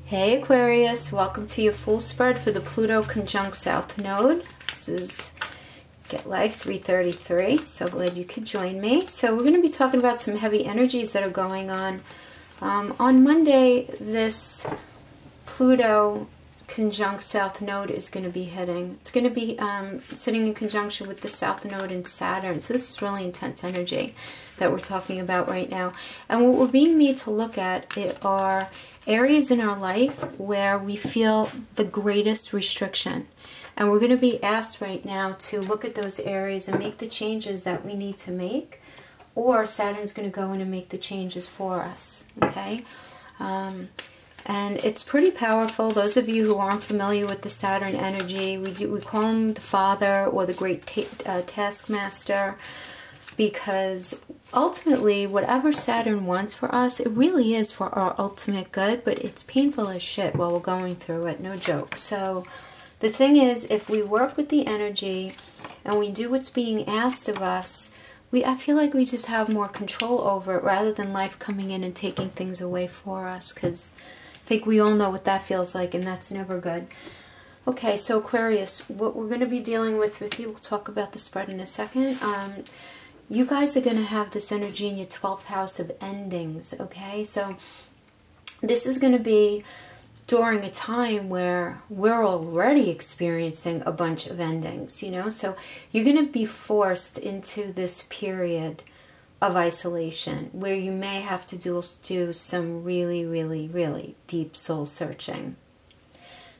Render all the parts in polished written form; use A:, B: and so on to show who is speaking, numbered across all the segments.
A: Hey Aquarius, welcome to your full spread for the Pluto Conjunct South Node. This is Get Life 333. So glad you could join me. So we're going to be talking about some heavy energies that are going on. On Monday, this Pluto Conjunct South Node is going to be hitting. It's going to be sitting in conjunction with the South Node and Saturn. So this is really intense energy that we're talking about right now. And what we're being made to look at are areas in our life where we feel the greatest restriction. And we're going to be asked right now to look at those areas and make the changes that we need to make. Or Saturn's going to go in and make the changes for us. Okay? And it's pretty powerful. Those of you who aren't familiar with the Saturn energy, we call him the Father or the Great Taskmaster, because ultimately whatever Saturn wants for us, it really is for our ultimate good, but it's painful as shit while we're going through it, no joke. So the thing is, if we work with the energy and we do what's being asked of us, I feel like we just have more control over it rather than life coming in and taking things away for us, because I think we all know what that feels like, and that's never good. Okay, so Aquarius, what we're going to be dealing with you, we'll talk about the spread in a second. You guys are going to have this energy in your 12th house of endings, okay? So this is going to be during a time where we're already experiencing a bunch of endings, you know? So you're going to be forced into this period of isolation where you may have to do some really, really, really deep soul searching.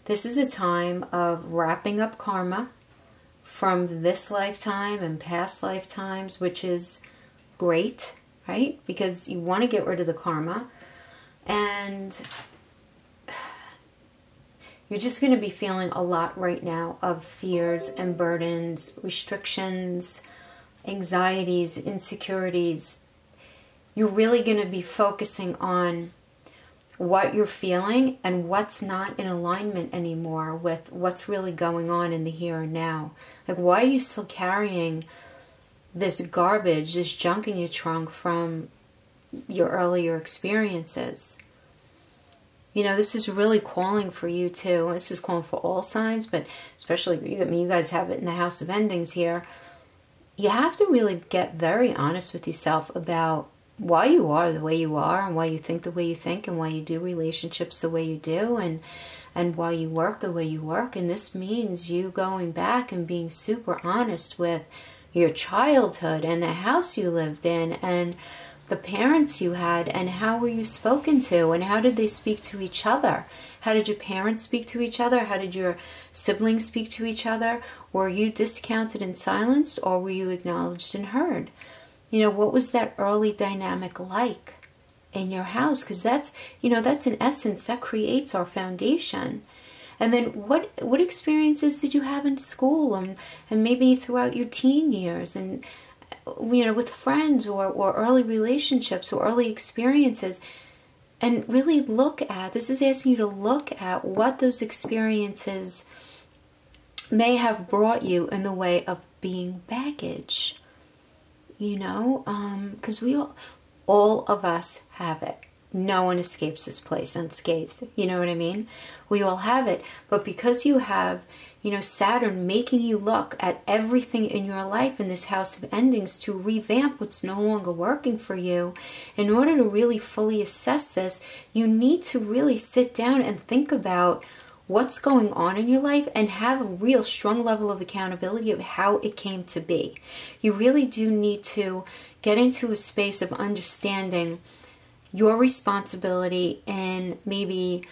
A: This is a time of wrapping up karma from this lifetime and past lifetimes, which is great, right? Because you want to get rid of the karma, and you're just going to be feeling a lot right now of fears and burdens, restrictions, anxieties, insecurities. You're really going to be focusing on what you're feeling and what's not in alignment anymore with what's really going on in the here and now. Like, why are you still carrying this garbage, this junk in your trunk from your earlier experiences? You know, this is really calling for you too. This is calling for all signs, but especially, I mean, you guys have it in the House of Endings here. You have to really get very honest with yourself about why you are the way you are, and why you think the way you think, and why you do relationships the way you do, and why you work the way you work. And this means you going back and being super honest with your childhood and the house you lived in and the parents you had, and how were you spoken to, and how did they speak to each other? How did your parents speak to each other? How did your siblings speak to each other? Were you discounted and silenced, or were you acknowledged and heard? You know, what was that early dynamic like in your house? Because that's, you know, that's in essence, that creates our foundation. And then what experiences did you have in school and maybe throughout your teen years, and, you know, with friends or early relationships or early experiences? And really look at, this is asking you to look at what those experiences may have brought you in the way of being baggage. You know, because all of us have it. No one escapes this place unscathed. You know what I mean? We all have it. But because you have, you know, Saturn making you look at everything in your life in this House of Endings to revamp what's no longer working for you, in order to really fully assess this, you need to really sit down and think about what's going on in your life and have a real strong level of accountability of how it came to be. You really do need to get into a space of understanding your responsibility, and maybe,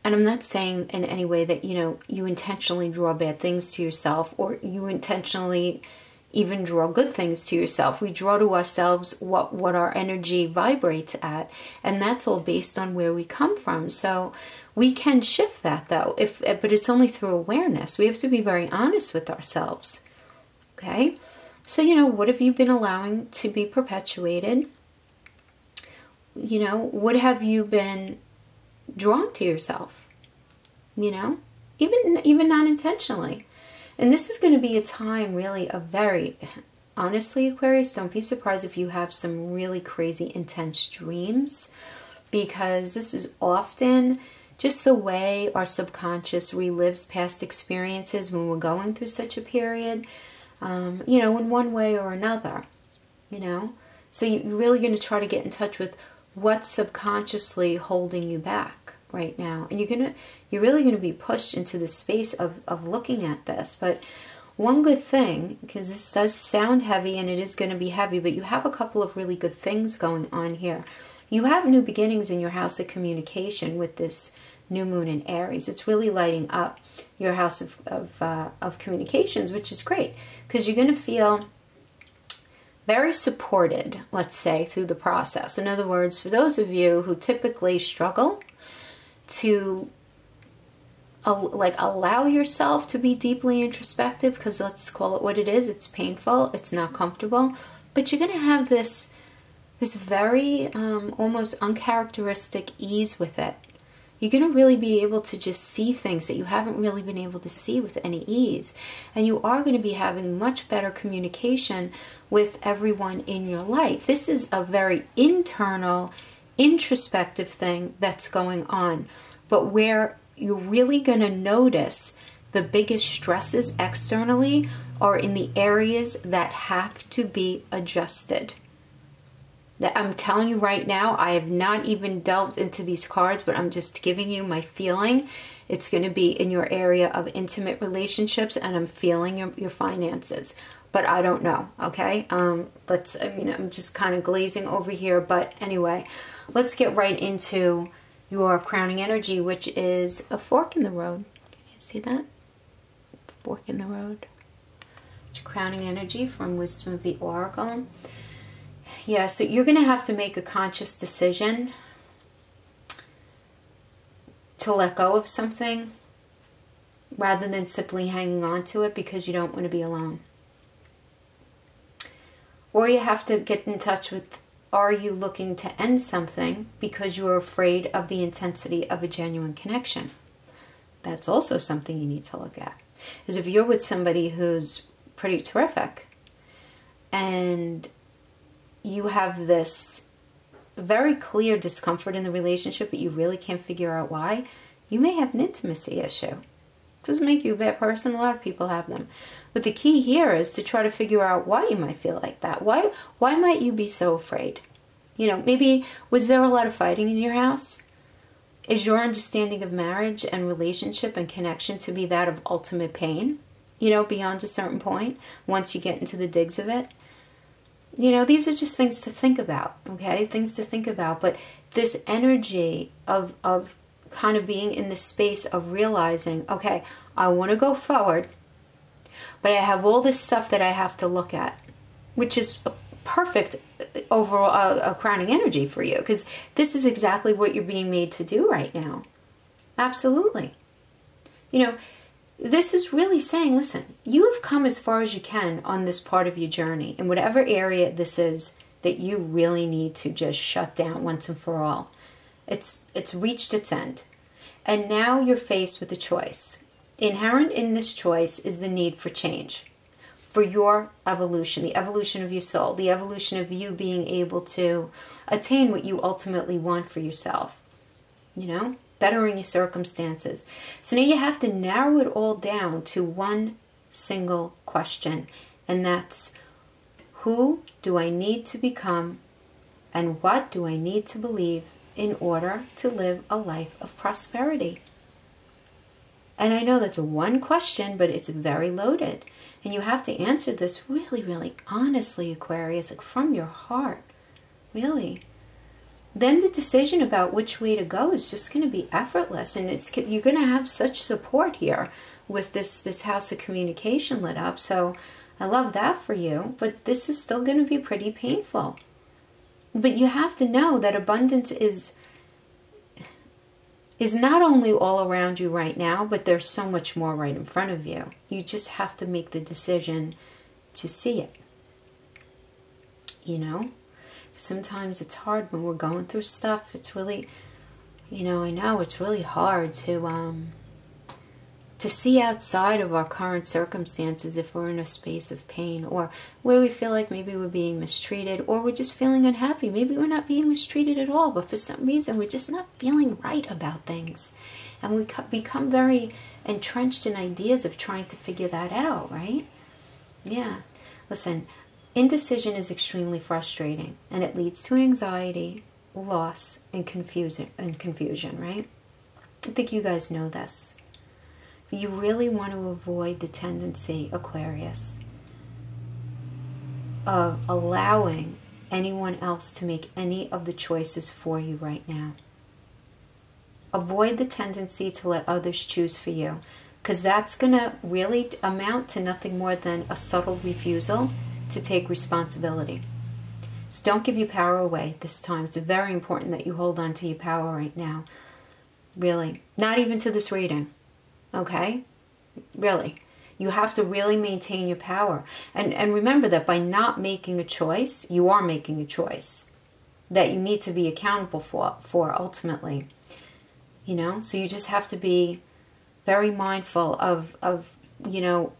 A: and I'm not saying in any way that, you know, you intentionally draw bad things to yourself, or you intentionally even draw good things to yourself. We draw to ourselves what our energy vibrates at, and that's all based on where we come from. So we can shift that, though, but it's only through awareness. We have to be very honest with ourselves. Okay? So, you know, what have you been allowing to be perpetuated? You know, what have you been drawn to yourself? You know, even not intentionally. And this is going to be a time really of very, honestly, Aquarius, don't be surprised if you have some really crazy intense dreams, because this is often just the way our subconscious relives past experiences when we're going through such a period, you know, in one way or another, you know. So you're really going to try to get in touch with what's subconsciously holding you back right now. And you're really going to be pushed into the space of looking at this. But one good thing, because this does sound heavy and it is going to be heavy, but you have a couple of really good things going on here. You have new beginnings in your house of communication with this new moon in Aries. It's really lighting up your house of communications, which is great, because you're going to feel very supported, let's say, through the process. In other words, for those of you who typically struggle to allow yourself to be deeply introspective, because let's call it what it is, it's painful, it's not comfortable, but you're going to have this very almost uncharacteristic ease with it. You're going to really be able to just see things that you haven't really been able to see with any ease. And you are going to be having much better communication with everyone in your life. This is a very internal, introspective thing that's going on. But where you're really going to notice the biggest stresses externally are in the areas that have to be adjusted. That I'm telling you right now, I have not even delved into these cards, but I'm just giving you my feeling. It's going to be in your area of intimate relationships, and I'm feeling your finances, but I don't know. Okay. I'm just kind of glazing over here, but anyway, let's get right into your crowning energy, which is a fork in the road. Can you see that? Fork in the road. It's crowning energy from Wisdom of the Oracle. Yeah, so you're going to have to make a conscious decision to let go of something rather than simply hanging on to it because you don't want to be alone. Or you have to get in touch with, are you looking to end something because you're afraid of the intensity of a genuine connection? That's also something you need to look at. Because if you're with somebody who's pretty terrific and you have this very clear discomfort in the relationship, but you really can't figure out why, you may have an intimacy issue. It doesn't make you a bad person. A lot of people have them. But the key here is to try to figure out why you might feel like that. Why might you be so afraid? You know, maybe, was there a lot of fighting in your house? Is your understanding of marriage and relationship and connection to be that of ultimate pain? You know, beyond a certain point, once you get into the digs of it? You know, these are just things to think about, okay? Things to think about. But this energy of kind of being in the space of realizing, okay, I want to go forward, but I have all this stuff that I have to look at, which is a perfect overall a crowning energy for you, because this is exactly what you're being made to do right now. Absolutely. You know, this is really saying, listen, you have come as far as you can on this part of your journey, in whatever area this is that you really need to just shut down once and for all. It's reached its end. And now you're faced with a choice. Inherent in this choice is the need for change, for your evolution, the evolution of your soul, the evolution of you being able to attain what you ultimately want for yourself, you know? Bettering your circumstances. So now you have to narrow it all down to one single question, and that's, who do I need to become and what do I need to believe in order to live a life of prosperity? And I know that's one question, but it's very loaded, and you have to answer this really, really honestly, Aquarius, like from your heart, really. Then the decision about which way to go is just going to be effortless, and you're going to have such support here with this house of communication lit up. So I love that for you, but this is still going to be pretty painful. But you have to know that abundance is not only all around you right now, but there's so much more right in front of you. You just have to make the decision to see it. You know? Sometimes it's hard when we're going through stuff. It's really, you know, I know it's really hard to to see outside of our current circumstances if we're in a space of pain, or where we feel like maybe we're being mistreated, or we're just feeling unhappy. Maybe we're not being mistreated at all, but for some reason we're just not feeling right about things. And we become very entrenched in ideas of trying to figure that out, right? Yeah. Listen, indecision is extremely frustrating, and it leads to anxiety, loss, and confusion, right? I think you guys know this. You really want to avoid the tendency, Aquarius, of allowing anyone else to make any of the choices for you right now. Avoid the tendency to let others choose for you, because that's going to really amount to nothing more than a subtle refusal to take responsibility. So don't give your power away at this time. It's very important that you hold on to your power right now. Really. Not even to this reading. Okay? Really. You have to really maintain your power. And remember that by not making a choice, you are making a choice that you need to be accountable for ultimately. You know? So you just have to be very mindful of you know,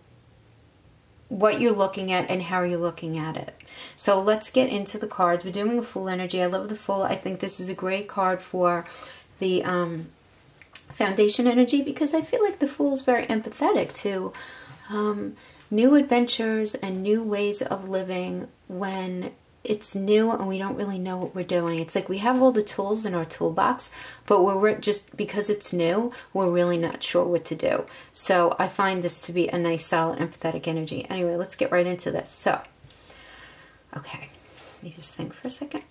A: what you're looking at and how you're looking at it. So let's get into the cards. We're doing a Fool energy. I love the Fool. I think this is a great card for the Foundation energy, because I feel like the Fool is very empathetic to new adventures and new ways of living when it's new and we don't really know what we're doing. It's like we have all the tools in our toolbox, but we're just, because it's new, we're really not sure what to do. So I find this to be a nice, solid, empathetic energy. Anyway, let's get right into this. So, okay, let me just think for a second.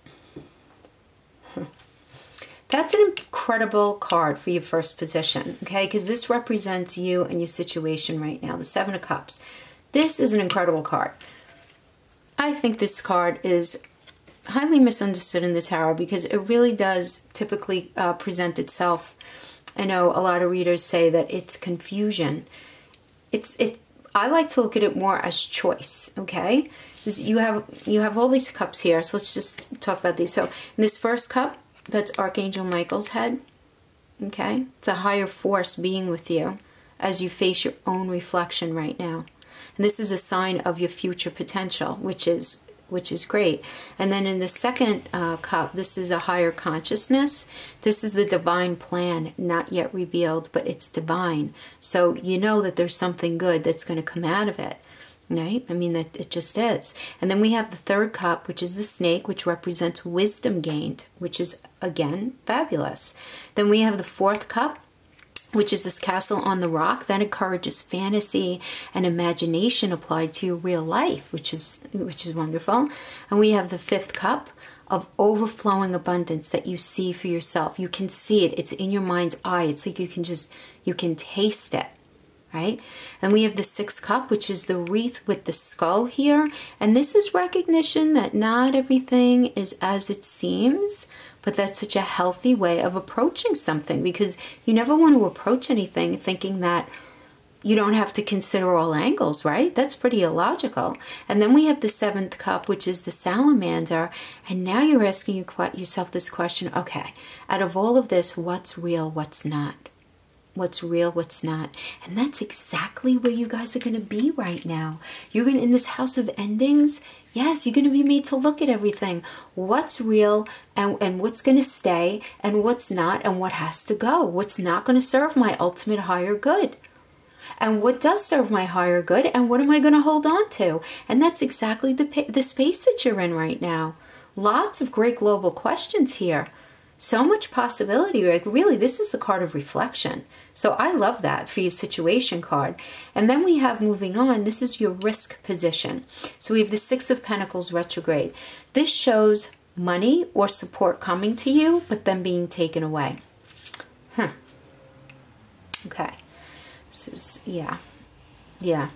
A: That's an incredible card for your first position, okay? Because this represents you and your situation right now, the Seven of Cups. This is an incredible card. I think this card is highly misunderstood in the tarot because it really does typically present itself. I know a lot of readers say that it's confusion. I like to look at it more as choice, okay? You have all these cups here, so let's just talk about these. So in this first cup, that's Archangel Michael's head, okay? It's a higher force being with you as you face your own reflection right now. And this is a sign of your future potential, which is great. And then in the second cup, this is a higher consciousness. This is the divine plan, not yet revealed, but it's divine. So you know that there's something good that's going to come out of it. Right? I mean, that it just is. And then we have the third cup, which is the snake, which represents wisdom gained, which is, again, fabulous. Then we have the fourth cup, which is this castle on the rock. That encourages fantasy and imagination applied to your real life, which is wonderful. And we have the fifth cup of overflowing abundance that you see for yourself. You can see it. It's in your mind's eye. It's like you can taste it. Right? And we have the sixth cup, which is the wreath with the skull here. And this is recognition that not everything is as it seems, but that's such a healthy way of approaching something, because you never want to approach anything thinking that you don't have to consider all angles, right? That's pretty illogical. And then we have the seventh cup, which is the salamander. And now you're asking yourself this question, okay, out of all of this, what's real, what's not? What's real, what's not. And that's exactly where you guys are going to be right now. You're going to, in this house of endings, yes, you're going to be made to look at everything. What's real and what's going to stay and what's not, and what has to go. What's not going to serve my ultimate higher good. And what does serve my higher good, and what am I going to hold on to? And that's exactly the space that you're in right now. Lots of great global questions here. So much possibility. Like, really, this is the card of reflection. So I love that for your situation card. And then we have, moving on, this is your risk position. So we have the Six of Pentacles retrograde. This shows money or support coming to you, but then being taken away. Okay. This is, yeah.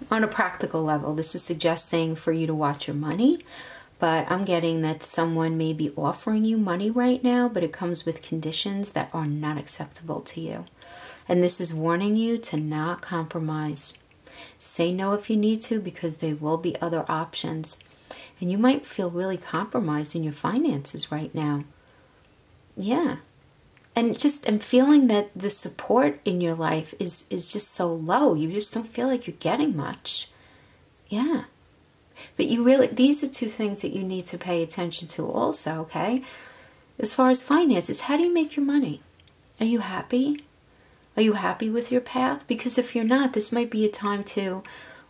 A: On a practical level, this is suggesting for you to watch your money. But I'm getting that someone may be offering you money right now, but it comes with conditions that are not acceptable to you. And this is warning you to not compromise. Say no if you need to, because there will be other options. And you might feel really compromised in your finances right now. Yeah. And just I'm feeling that the support in your life is just so low. You just don't feel like you're getting much. Yeah. But you really, these are two things that you need to pay attention to also, okay? As far as finances, how do you make your money? Are you happy? Are you happy with your path? Because if you're not, this might be a time to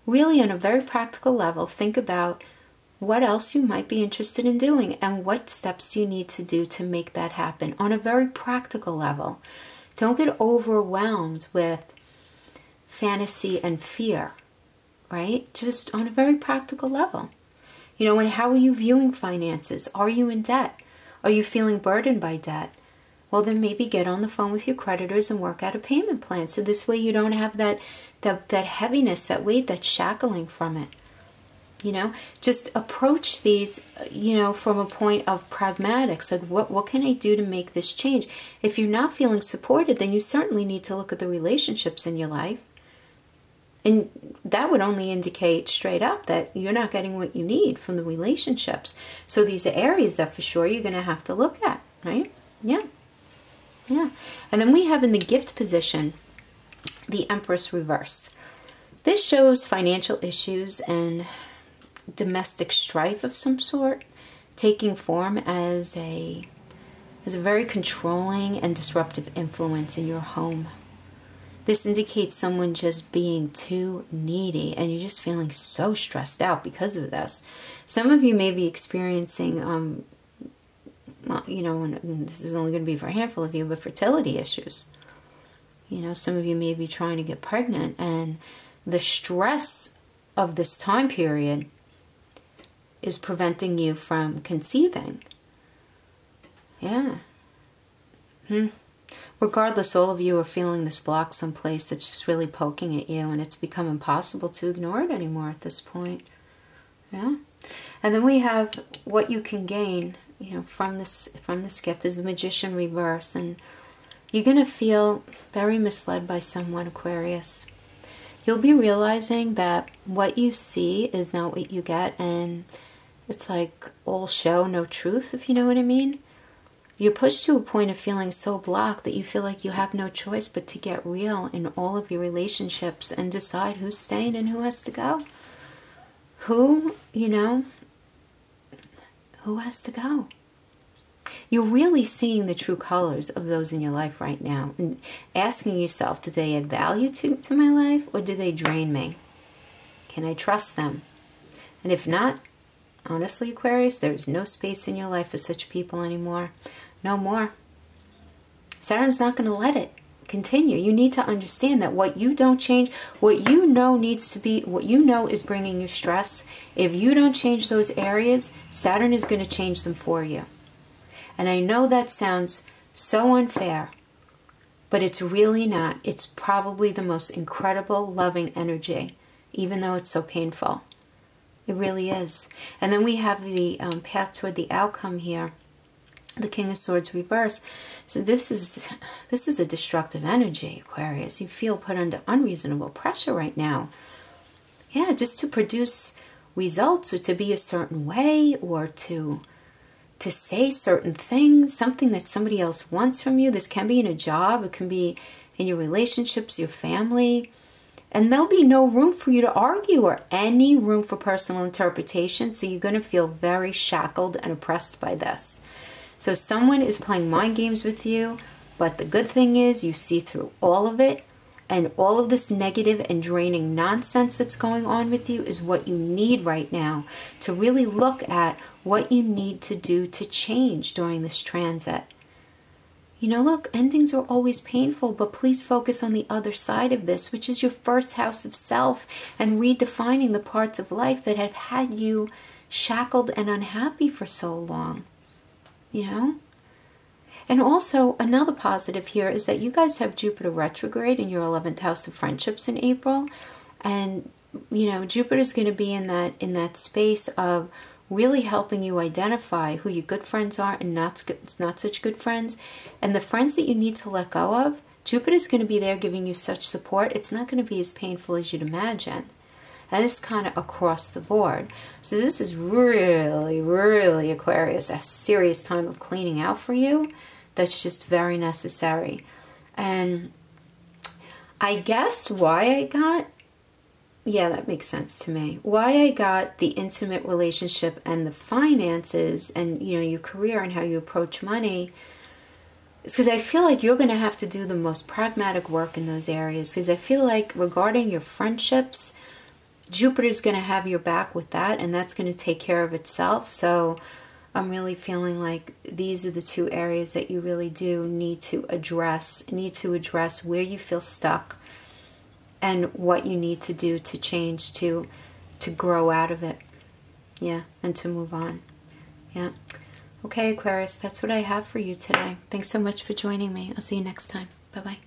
A: really, on a very practical level, think about what else you might be interested in doing and what steps you need to do to make that happen on a very practical level. Don't get overwhelmed with fantasy and fear, right? Just on a very practical level. You know, and how are you viewing finances? Are you in debt? Are you feeling burdened by debt? Well, then maybe get on the phone with your creditors and work out a payment plan. So this way you don't have that heaviness, that weight, that shackling from it. You know, just approach these, you know, from a point of pragmatics. Like, what can I do to make this change? If you're not feeling supported, then you certainly need to look at the relationships in your life. And that would only indicate straight up that you're not getting what you need from the relationships. So these are areas that for sure you're going to have to look at, right? Yeah. Yeah. And then we have in the gift position, the Empress reverse. This shows financial issues and domestic strife of some sort taking form as a very controlling and disruptive influence in your home. This indicates someone just being too needy and you're just feeling so stressed out because of this. Some of you may be experiencing, well, you know, and this is only going to be for a handful of you, but fertility issues. You know, some of you may be trying to get pregnant and the stress of this time period is preventing you from conceiving. Yeah. Regardless, all of you are feeling this block someplace that's just really poking at you and it's become impossible to ignore it anymore at this point. Yeah. And then we have what you can gain, you know, from this gift is the Magician reverse. And you're going to feel very misled by someone, Aquarius. You'll be realizing that what you see is not what you get, and it's like all show, no truth, if you know what I mean. You're pushed to a point of feeling so blocked that you feel like you have no choice but to get real in all of your relationships and decide who's staying and who has to go. Who, you know, who has to go? You're really seeing the true colors of those in your life right now and asking yourself, do they add value to my life or do they drain me? Can I trust them? And if not, honestly, Aquarius, there's no space in your life for such people anymore. No more. Saturn's not going to let it continue. You need to understand that what you don't change, what you know needs to be, what you know is bringing you stress, if you don't change those areas, Saturn is going to change them for you. And I know that sounds so unfair, but it's really not. It's probably the most incredible, loving energy, even though it's so painful. It really is. And then we have the path toward the outcome here, the King of Swords reverse. So this is a destructive energy, Aquarius. You feel put under unreasonable pressure right now. Yeah, just to produce results or to be a certain way or to say certain things, something that somebody else wants from you. This can be in a job, it can be in your relationships, your family. And there'll be no room for you to argue or any room for personal interpretation. So you're going to feel very shackled and oppressed by this. So someone is playing mind games with you, but the good thing is you see through all of it. And all of this negative and draining nonsense that's going on with you is what you need right now to really look at what you need to do to change during this transit. You know, look, endings are always painful, but please focus on the other side of this, which is your first house of self and redefining the parts of life that have had you shackled and unhappy for so long. You know? And also, another positive here is that you guys have Jupiter retrograde in your 11th house of friendships in April. And, you know, Jupiter's going to be in that space of really helping you identify who your good friends are and not such good friends. And the friends that you need to let go of, Jupiter's going to be there giving you such support. It's not going to be as painful as you'd imagine. And it's kind of across the board. So this is really, really, Aquarius, a serious time of cleaning out for you. that's just very necessary. And I guess why I got, yeah, that makes sense to me. Why I got the intimate relationship and the finances and, you know, your career and how you approach money is because I feel like you're going to have to do the most pragmatic work in those areas. Because I feel like regarding your friendships, Jupiter's going to have your back with that, and that's going to take care of itself. So I'm really feeling like these are the two areas that you really do need to address where you feel stuck and what you need to do to change, to grow out of it. Yeah, and to move on. Yeah. Okay, Aquarius, that's what I have for you today. Thanks so much for joining me. I'll see you next time. Bye-bye.